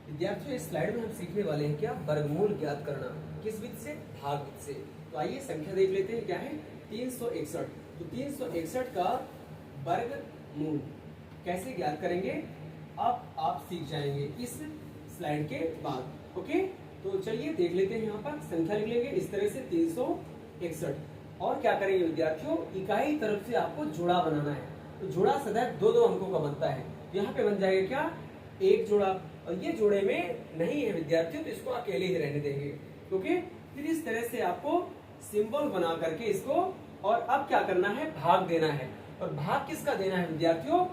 विद्यार्थियों इस स्लाइड में हम सीखने वाले हैं क्या, वर्गमूल ज्ञात करना। किस विधि से? भाग विधि से। तो आइए संख्या देख लेते हैं, क्या है 361। तो 361 का वर्गमूल कैसे ज्ञात करेंगे अब आप सीख जाएंगे इस स्लाइड के बाद। ओके, तो चलिए देख लेते हैं। यहाँ पर संख्या लिख लेंगे इस तरह से 361। और क्या करेंगे विद्यार्थियों, इकाई तरफ से आपको जोड़ा बनाना है। तो जोड़ा सदैव दो दो अंकों का बनता है। यहाँ पे बन जाएगा क्या, एक जोड़ा। और ये जोड़े में नहीं है विद्यार्थियों, तो इसको अकेले ही रहने देंगे। ओके, फिर इस तरह से आपको सिंबल बना करके इसको, और अब क्या करना है, भाग देना है। और भाग किसका देना है विद्यार्थियों,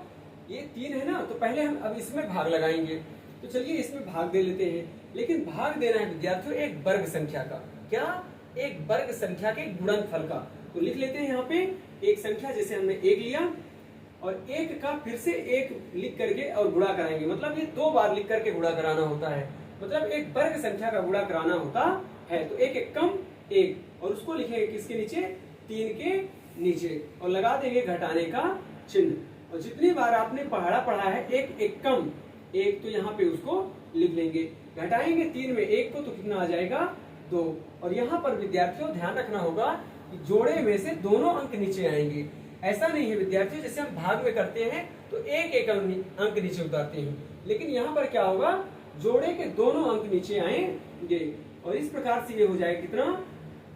ये 3 है ना, तो पहले हम अब इसमें भाग लगाएंगे। तो चलिए इसमें भाग दे लेते हैं। लेकिन भाग देना है विद्यार्थियों एक वर्ग संख्या का। क्या? एक वर्ग संख्या के गुणनफल का। तो लिख लेते हैं यहाँ पे एक संख्या, जैसे हमने 1 लिया और 1 का फिर से 1 लिख करके और गुणा कराएंगे। मतलब ये 2 बार लिख करके गुणा कराना होता है। मतलब एक वर्ग संख्या का गुणा कराना होता है। तो 1 एकम 1, और उसको लिखेंगे किसके नीचे, 3 के नीचे, और लगा देंगे घटाने का चिन्ह। और जितनी बार आपने पढ़ा है 1 एकम 1, तो यहाँ पे उसको लिख लेंगे। घटाएंगे 3 में 1 को, तो कितना आ जाएगा 2। और यहाँ पर विद्यार्थियों ध्यान रखना होगा कि जोड़े में से दोनों अंक नीचे आएंगे। ऐसा नहीं है विद्यार्थियों, जैसे हम भाग में करते हैं तो एक अंक नीचे उतारते हैं, लेकिन यहाँ पर क्या होगा, जोड़े के दोनों अंक नीचे आएंगे। और इस प्रकार से ये हो जाएगा कितना,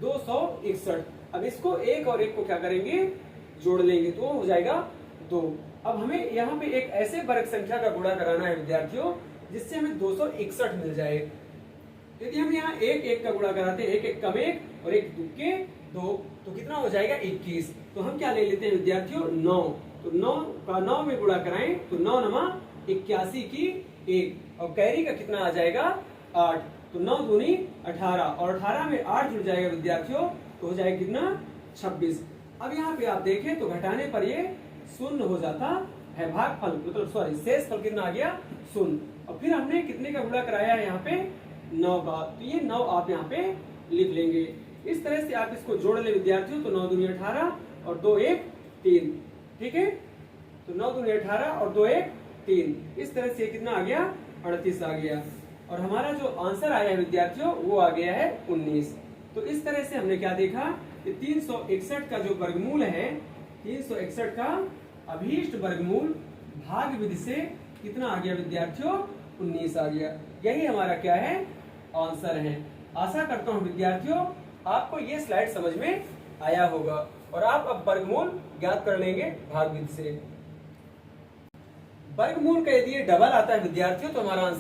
261। अब इसको 1 और 1 को क्या करेंगे, जोड़ लेंगे, तो हो जाएगा 2। अब हमें यहाँ पे एक ऐसे वर्ग संख्या का गुणा कराना है विद्यार्थियों, जिससे हमें 261 मिल जाए। यदि हम यहाँ 1 1 का गुणा कराते हैं, 1 एकम 1 और 1 दुक्के 2, तो कितना हो जाएगा 21। तो हम क्या ले लेते हैं विद्यार्थियों, 9। तो 9 का 9 में गुणा कराएं तो 9 नमा 81 की 1, और कैरी का कितना आ जाएगा 8। तो 9 दूनी 18, और 18 में 8 जुड़ जाएगा विद्यार्थियों, तो हो जाएगा कितना 26। अब यहाँ पे आप देखें तो घटाने पर ये शून्य हो जाता है। भागफल मतलब सॉरी शेष फल कितना आ गया, शून्य। और फिर हमने कितने का गुणा कराया है यहाँ पे, 9 का। तो ये 9 आप यहाँ पे लिख लेंगे। इस तरह से आप इसको जोड़ ले विद्यार्थियों, तो 9 दूनी 18 और 2 1 3। ठीक है, तो 9 दूनी 18 और 2 1 3। इस तरह से कितना आ गया, 38 आ गया। और हमारा जो आंसर आया है विद्यार्थियों, वो आ गया है 19। तो इस तरह से हमने क्या देखा कि 361 का जो वर्गमूल है, 361 का अभीष्ट वर्गमूल भाग विधि से कितना आ गया विद्यार्थियों, 19 आ गया। यही हमारा क्या है, आंसर है। आशा करता हूं विद्यार्थियों आपको ये स्लाइड समझ में आया होगा, और आप अब वर्गमूल ज्ञात कर लेंगे भाग विधि से। वर्गमूल का यदि ये डबल आता है विद्यार्थियों, तो हमारा आंसर